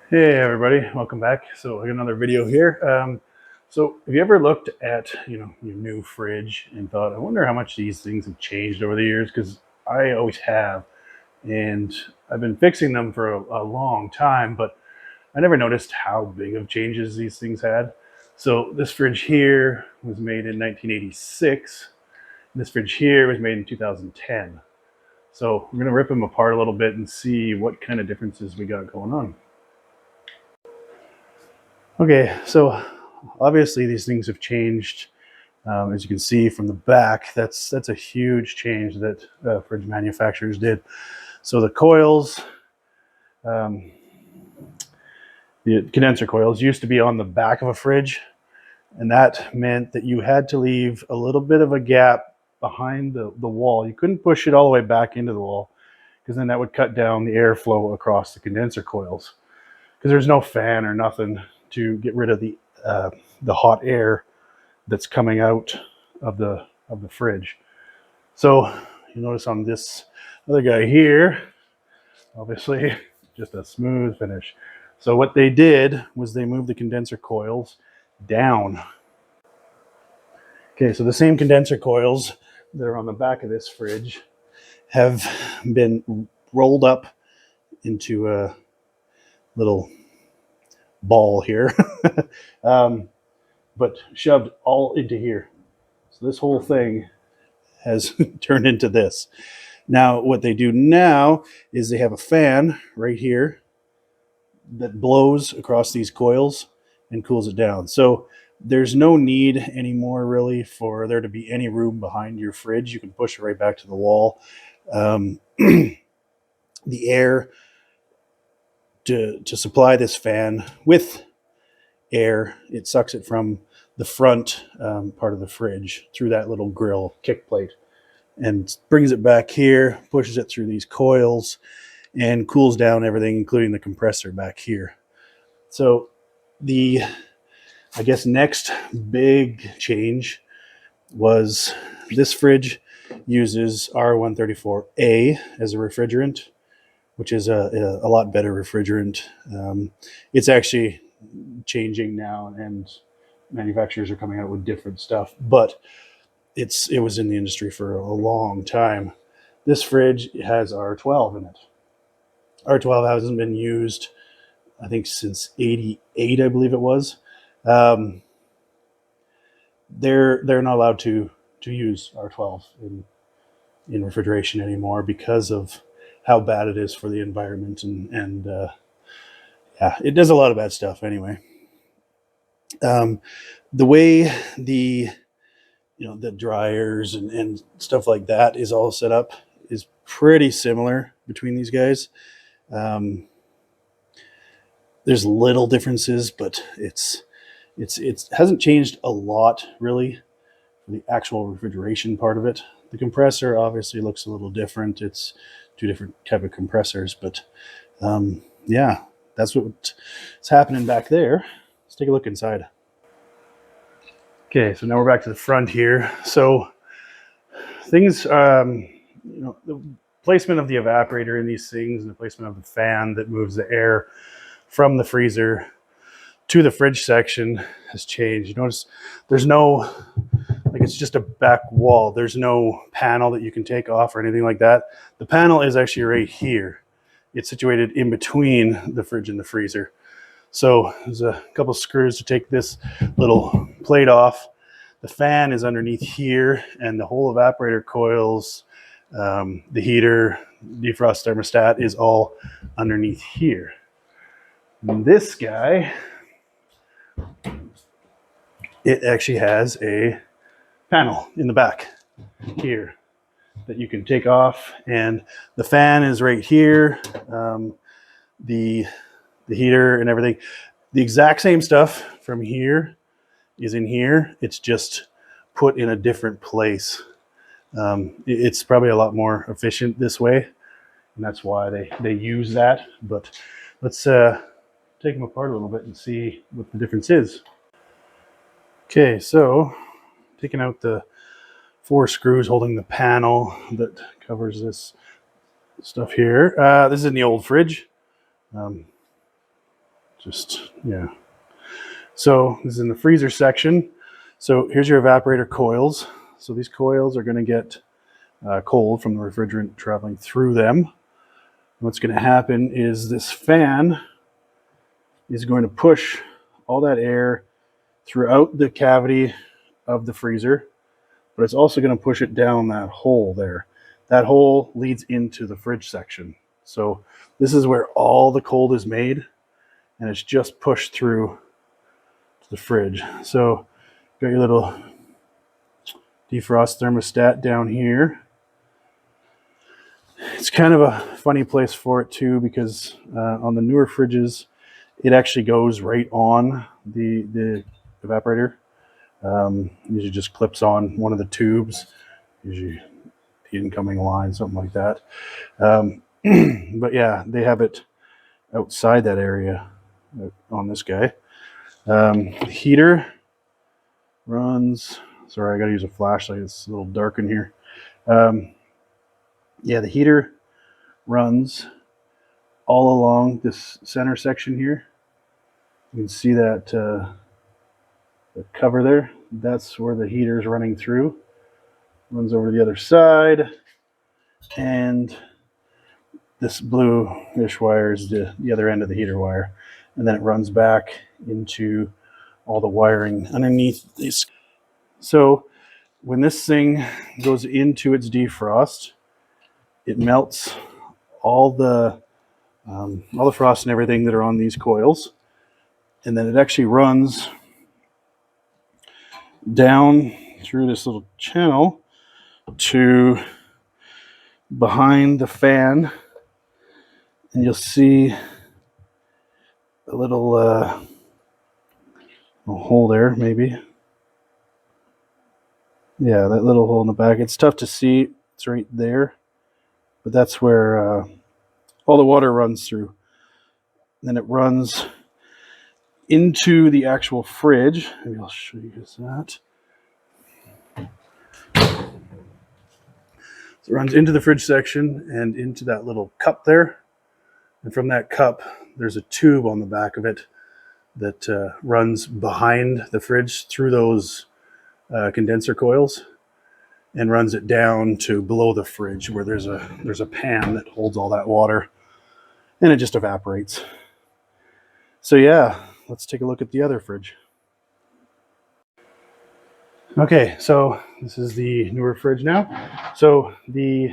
Hey everybody, welcome back. So I got another video here. So have you ever looked at your new fridge and thought, I wonder how much these things have changed over the years? Because I always have, and I've been fixing them for a long time, but I never noticed how big of changes these things had. So this fridge here was made in 1986. And this fridge here was made in 2010. So we're gonna rip them apart a little bit and see what kind of differences we got going on. Okay, so obviously these things have changed. As you can see from the back, that's a huge change that fridge manufacturers did. So the coils, um, the condenser coils used to be on the back of a fridge, and that meant that you had to leave a little bit of a gap behind the wall. You couldn't push it all the way back into the wall because then that would cut down the airflow across the condenser coils because there's no fan or nothing to get rid of the hot air that's coming out of the fridge. So you notice on this other guy here, obviously just a smooth finish. So what they did was they moved the condenser coils down. Okay, so the same condenser coils that are on the back of this fridge have been rolled up into a little ball here, but shoved all into here. So this whole thing has turned into this. Now, what they do now is they have a fan right here that blows across these coils and cools it down. So there's no need anymore really for there to be any room behind your fridge. You can push it right back to the wall. The air to supply this fan with air, it sucks it from the front part of the fridge through that little grill kick plate and brings it back here, pushes it through these coils, and cools down everything, including the compressor back here. So the, I guess, next big change was this fridge uses R134A as a refrigerant, which is a lot better refrigerant. It's actually changing now, and manufacturers are coming out with different stuff, but it was in the industry for a long time. This fridge has R12 in it. R12 hasn't been used, I think, since '88, I believe it was. Um, they're not allowed to use R12 in refrigeration anymore because of how bad it is for the environment, and yeah, it does a lot of bad stuff anyway. The way the dryers and stuff like that is all set up is pretty similar between these guys. There's little differences, but it hasn't changed a lot really for the actual refrigeration part of it. The compressor obviously looks a little different. It's two different type of compressors, but yeah, that's what's happening back there. Let's take a look inside. Okay, so now we're back to the front here. So things, the placement of the evaporator in these things and the placement of the fan that moves the air from the freezer to the fridge section has changed. You notice there's no, like, it's just a back wall. There's no panel that you can take off or anything like that. The panel is actually right here. It's situated in between the fridge and the freezer. So there's a couple screws to take this little plate off. The fan is underneath here, and the whole evaporator coils, the heater, defrost thermostat is all underneath here. And this guy, it actually has a panel in the back here that you can take off, and the fan is right here. The heater and everything, the exact same stuff from here is in here. It's just put in a different place. It's probably a lot more efficient this way, and that's why they use that. But let's take them apart a little bit and see what the difference is. Okay, so taking out the 4 screws holding the panel that covers this stuff here. This is in the old fridge. Just, yeah. So this is in the freezer section. So here's your evaporator coils. So these coils are going to get cold from the refrigerant traveling through them. What's going to happen is this fan is going to push all that air throughout the cavity of the freezer, but it's also going to push it down that hole there. That hole leads into the fridge section. So this is where all the cold is made, and it's just pushed through to the fridge. So got your little defrost thermostat down here. It's kind of a funny place for it too, because on the newer fridges, it actually goes right on the evaporator. Usually just clips on one of the tubes, usually the incoming line, something like that. But yeah, they have it outside that area on this guy. The heater runs, sorry, I gotta use a flashlight, it's a little dark in here. Yeah, the heater runs all along this center section here. You can see that the cover there, that's where the heater is running through. Runs over the other side, and this bluish wire is the other end of the heater wire, and then it runs back into all the wiring underneath these. So when this thing goes into its defrost, it melts all the frost and everything that are on these coils, and then it actually runs down through this little channel to behind the fan, and you'll see a little hole there, maybe. Yeah, that little hole in the back. It's tough to see. It's right there, but that's where all the water runs through. And then it runs into the actual fridge. Maybe I'll show you guys that. So it runs into the fridge section and into that little cup there. And from that cup, there's a tube on the back of it that runs behind the fridge through those condenser coils and runs it down to below the fridge, where there's a pan that holds all that water, and it just evaporates. So yeah, let's take a look at the other fridge. Okay, so this is the newer fridge now. So the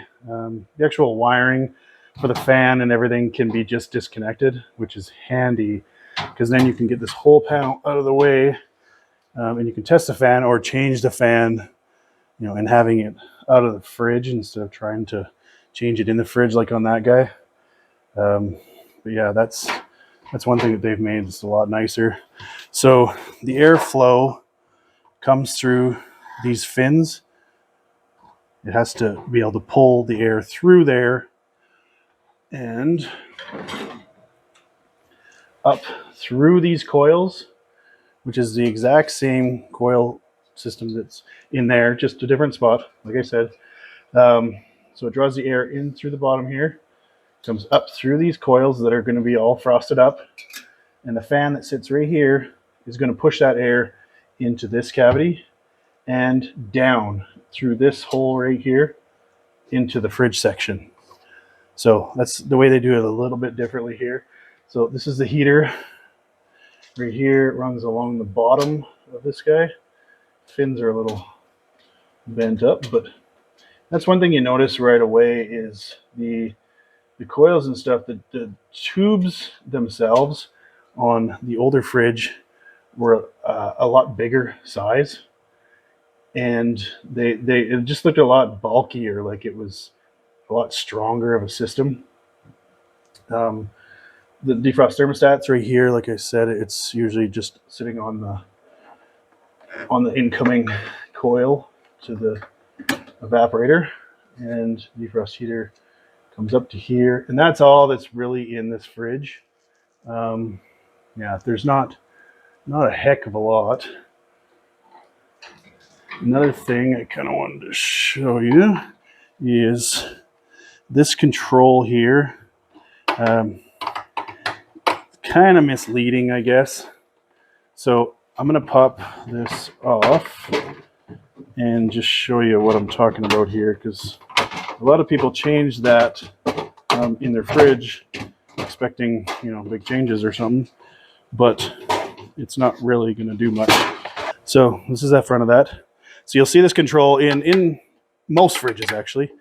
actual wiring for the fan and everything can be just disconnected, which is handy, because then you can get this whole panel out of the way, and you can test the fan or change the fan, you know, and having it out of the fridge instead of trying to change it in the fridge like on that guy. But yeah, that's one thing that they've made. It's a lot nicer. So the airflow comes through these fins. It has to be able to pull the air through there and up through these coils, which is the exact same coil system that's in there, just a different spot, like I said. So it draws the air in through the bottom here, comes up through these coils that are going to be all frosted up, and the fan that sits right here is going to push that air into this cavity and down through this hole right here into the fridge section. So that's the way they do it, a little bit differently here. So this is the heater right here. It runs along the bottom of this guy. Fins are a little bent up, but that's one thing you notice right away is the coils and stuff. The tubes themselves on the older fridge were a lot bigger size, and it just looked a lot bulkier, like it was a lot stronger of a system. The defrost thermostat's right here. Like I said, it's usually just sitting on the incoming coil to the evaporator, and defrost heater comes up to here, and that's all that's really in this fridge. Yeah, there's not a heck of a lot. Another thing I kind of wanted to show you is this control here. Kind kind of misleading, I guess. So I'm going to pop this off and just show you what I'm talking about here, because a lot of people change that in their fridge expecting, you know, big changes or something, but it's not really going to do much. So this is that front of that. So you'll see this control in most fridges, actually,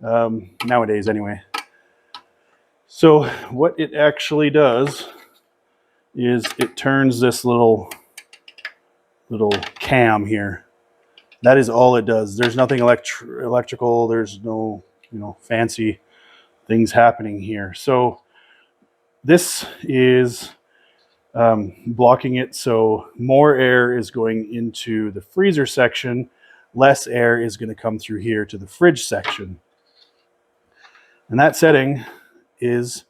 nowadays anyway. So what it actually does is it turns this little cam here. That is all it does. There's nothing electrical. There's no, you know, fancy things happening here. So this is blocking it, so more air is going into the freezer section, less air is going to come through here to the fridge section. And that setting is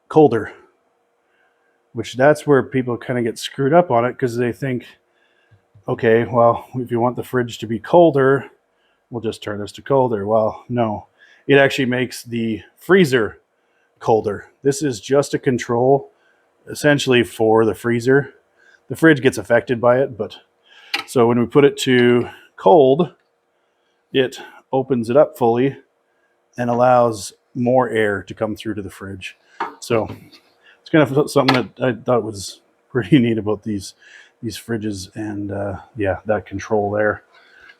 colder, which that's where people kind of get screwed up on it, because they think, okay, well, if you want the fridge to be colder, we'll just turn this to colder. Well, no, it actually makes the freezer colder. This is just a control essentially for the freezer. The fridge gets affected by it, but so when we put it to cold, it opens it up fully and allows more air to come through to the fridge. So it's kind of something that I thought was pretty neat about these fridges, and yeah, that control there.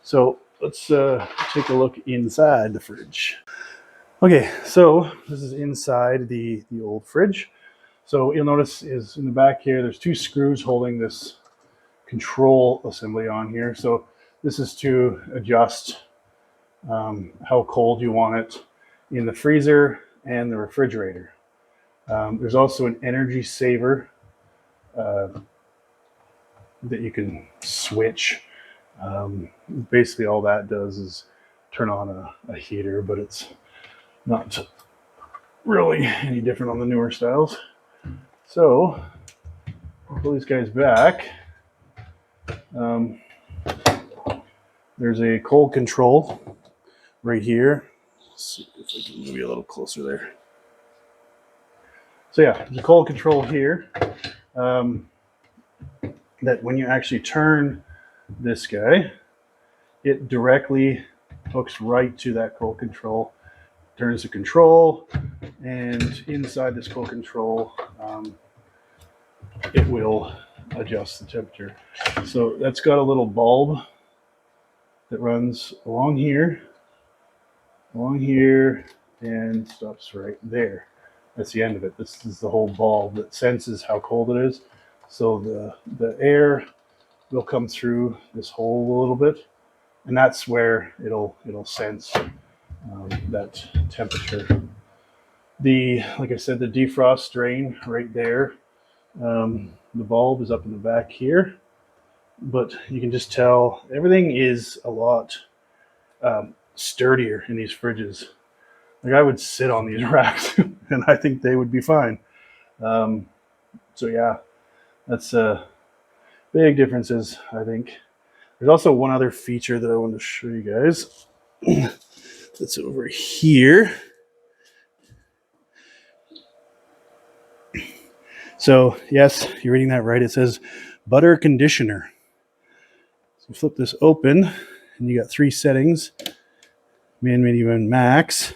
So let's take a look inside the fridge. Okay, so this is inside the old fridge. So what you'll notice is in the back here, there's two screws holding this control assembly on here. So this is to adjust how cold you want it in the freezer and the refrigerator. There's also an energy saver that you can switch. Basically all that does is turn on a heater, but it's not really any different on the newer styles. So I'll pull these guys back. There's a cold control right here. Let's see if I can move you a little closer there. So yeah, there's a cold control here that when you actually turn this guy, it directly hooks right to that cold control, turns the control, and inside this cold control, it will adjust the temperature. So that's got a little bulb that runs along here, and stops right there. That's the end of it. This is the whole bulb that senses how cold it is. So the air will come through this hole a little bit, and that's where it'll sense that temperature. Like I said, the defrost drain right there. The bulb is up in the back here, but you can just tell everything is a lot sturdier in these fridges. Like I would sit on these racks and I think they would be fine. So yeah, that's big differences, I think. There's also one other feature that I want to show you guys. That's over here. So yes, you're reading that right. It says butter conditioner. So you flip this open and you got three settings: min, medium, and max.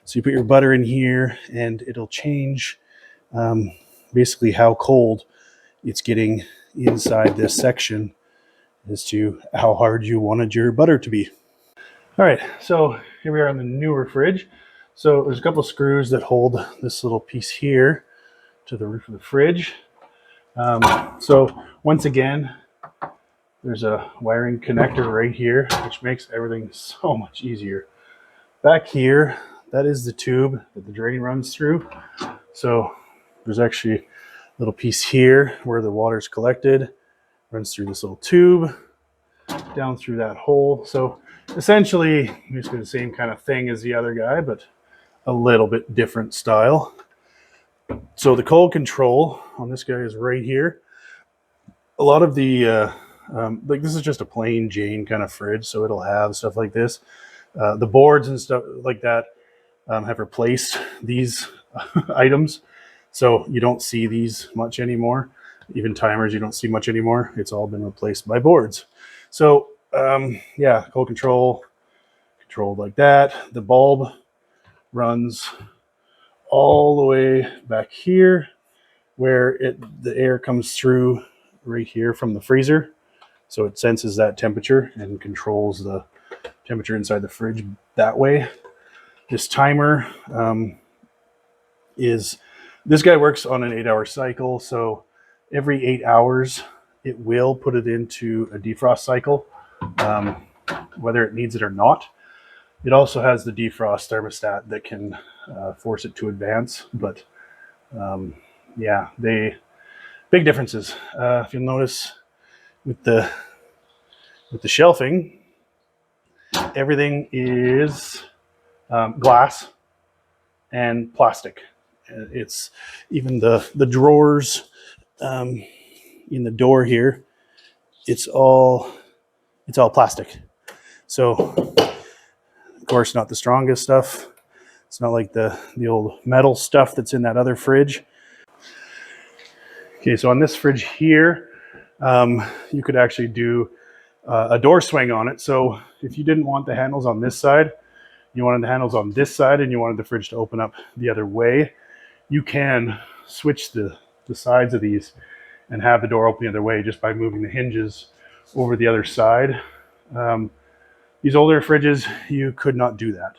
So you put your butter in here and it'll change basically how cold it's getting inside this section as to how hard you wanted your butter to be. All right, so here we are on the newer fridge. So there's a couple of screws that hold this little piece here to the roof of the fridge. So once again, there's a wiring connector right here, which makes everything so much easier. Back here, that is the tube that the drain runs through. So there's actually a little piece here where the water's collected, runs through this little tube, down through that hole. So essentially, basically the same kind of thing as the other guy, but a little bit different style. So the cold control on this guy is right here. A lot of the, like this is just a plain Jane kind of fridge, so it'll have stuff like this. The boards and stuff like that have replaced these items. So you don't see these much anymore. Even timers, you don't see much anymore. It's all been replaced by boards. So yeah, cold control, controlled like that. The bulb runs all the way back here where the air comes through right here from the freezer. So it senses that temperature and controls the temperature inside the fridge that way. This timer this guy works on an 8-hour cycle. So every 8 hours, it will put it into a defrost cycle, whether it needs it or not. It also has the defrost thermostat that can force it to advance. But yeah, big differences. If you'll notice with the shelving, everything is glass and plastic. It's even the drawers in the door here. It's all plastic. So of course, not the strongest stuff. It's not like the old metal stuff that's in that other fridge. Okay, so on this fridge here, you could actually do a door swing on it. So if you didn't want the handles on this side, you wanted the handles on this side, and you wanted the fridge to open up the other way, you can switch the sides of these and have the door open the other way just by moving the hinges over the other side. These older fridges, you could not do that.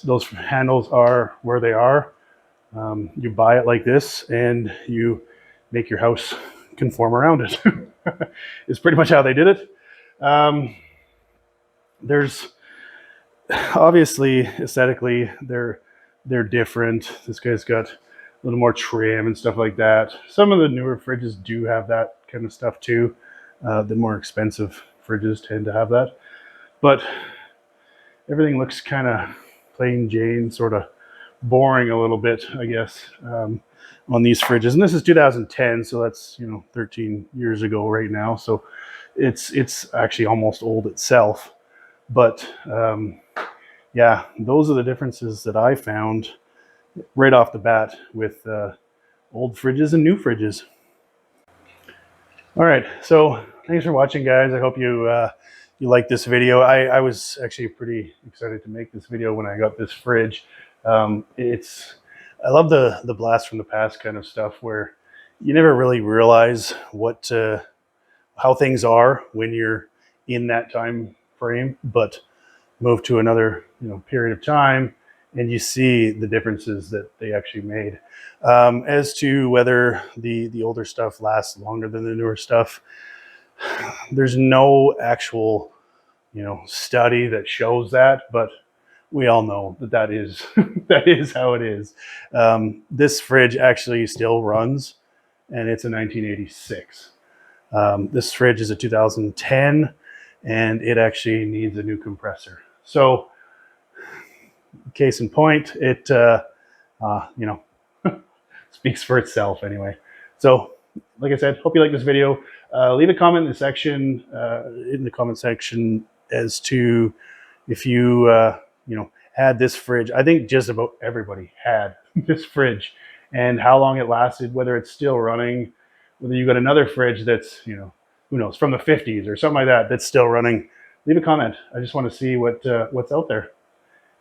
Those handles are where they are. You buy it like this, and you make your house conform around it. It's pretty much how they did it. There's obviously aesthetically they're different. This guy's got a little more trim and stuff like that. Some of the newer fridges do have that kind of stuff too. The more expensive fridges tend to have that, but everything looks kind of plain Jane, sort of boring a little bit, I guess, on these fridges. And this is 2010, so that's 13 years ago right now. So it's actually almost old itself. But yeah, those are the differences that I found right off the bat with old fridges and new fridges. All right, so thanks for watching, guys. I hope you like this video. I was actually pretty excited to make this video when I got this fridge. I love the blast from the past kind of stuff where you never really realize how things are when you're in that time frame, but move to another period of time and you see the differences that they actually made. As to whether the older stuff lasts longer than the newer stuff, there's no actual study that shows that, but we all know that is that is how it is. This fridge actually still runs, and it's a 1986. This fridge is a 2010, and it actually needs a new compressor. So, case in point, it speaks for itself anyway. So, like I said, hope you like this video. Leave a comment in the comment section as to if you had this fridge. I think just about everybody had this fridge, and how long it lasted, whether it's still running, whether you got another fridge that's who knows, from the 50s or something like that that's still running. Leave a comment. I just want to see what's out there.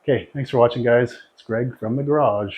Okay, thanks for watching, guys. It's Greg from the garage.